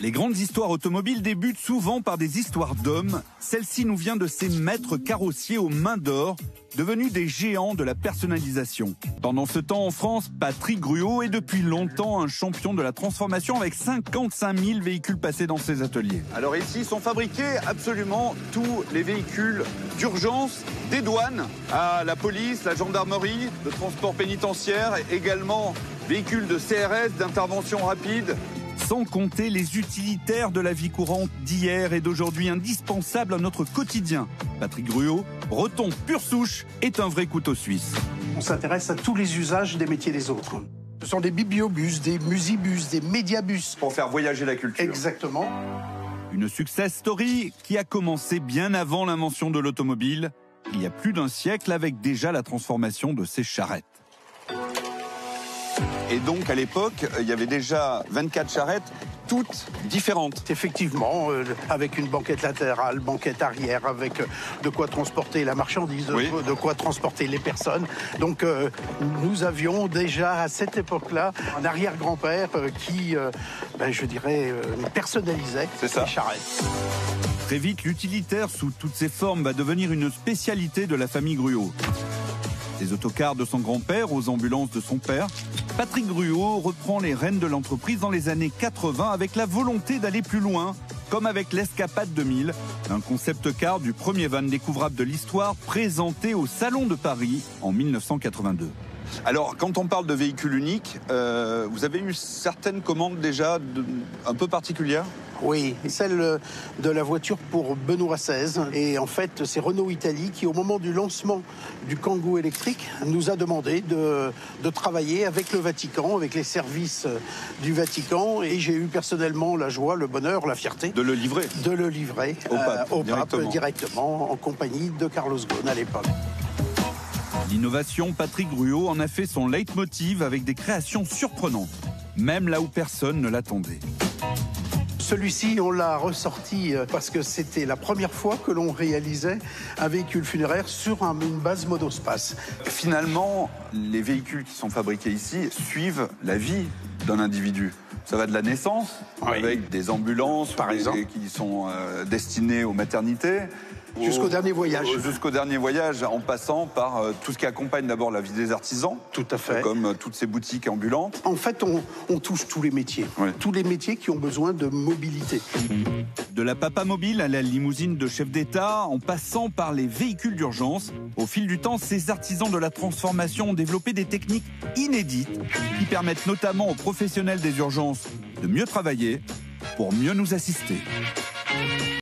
Les grandes histoires automobiles débutent souvent par des histoires d'hommes. Celle-ci nous vient de ces maîtres carrossiers aux mains d'or, devenus des géants de la personnalisation. Pendant ce temps en France, Patrick Gruot est depuis longtemps un champion de la transformation avec 55 000 véhicules passés dans ses ateliers. Alors ici sont fabriqués absolument tous les véhicules d'urgence, des douanes à la police, la gendarmerie, le transport pénitentiaire, également véhicules de CRS, d'intervention rapide. Sans compter les utilitaires de la vie courante d'hier et d'aujourd'hui, indispensables à notre quotidien. Patrick Gruot, breton pure souche, est un vrai couteau suisse. On s'intéresse à tous les usages des métiers des autres. Ce sont des bibliobus, des musibus, des médiabus. Pour faire voyager la culture. Exactement. Une success story qui a commencé bien avant l'invention de l'automobile, il y a plus d'un siècle, avec déjà la transformation de ces charrettes. Et donc, à l'époque, il y avait déjà 24 charrettes, toutes différentes. Effectivement, avec une banquette latérale, banquette arrière, avec de quoi transporter la marchandise, Oui. de quoi transporter les personnes. Donc, nous avions déjà, à cette époque-là, un arrière-grand-père qui, je dirais, personnalisait C'est ça. les charrettes. Très vite, l'utilitaire sous toutes ses formes va devenir une spécialité de la famille Gruot. Des autocars de son grand-père aux ambulances de son père, Patrick Gruot reprend les rênes de l'entreprise dans les années 80 avec la volonté d'aller plus loin, comme avec l'Escapade 2000, un concept car du premier van découvrable de l'histoire présenté au Salon de Paris en 1982. Alors, quand on parle de véhicules uniques, vous avez eu certaines commandes déjà un peu particulières ? Oui, celle de la voiture pour Benoît XVI. Et en fait, c'est Renault Italie qui, au moment du lancement du Kangoo électrique, nous a demandé de travailler avec le Vatican, avec les services du Vatican. Et j'ai eu personnellement la joie, le bonheur, la fierté De le livrer ? de le livrer Au pape, directement, en compagnie de Carlos Ghosn à l'époque. L'innovation, Patrick Gruot en a fait son leitmotiv avec des créations surprenantes, même là où personne ne l'attendait. Celui-ci, on l'a ressorti parce que c'était la première fois que l'on réalisait un véhicule funéraire sur une base monospace. Finalement, les véhicules qui sont fabriqués ici suivent la vie d'un individu. Ça va de la naissance, Oui. avec des ambulances Par exemple. qui sont destinées aux maternités. Jusqu'au dernier voyage. Jusqu'au dernier voyage, en passant par tout ce qui accompagne d'abord la vie des artisans. Tout à fait. Comme toutes ces boutiques ambulantes. En fait, on touche tous les métiers. Oui. Tous les métiers qui ont besoin de mobilité. De la papa mobile à la limousine de chef d'État, en passant par les véhicules d'urgence, au fil du temps, ces artisans de la transformation ont développé des techniques inédites qui permettent notamment aux professionnels des urgences de mieux travailler pour mieux nous assister.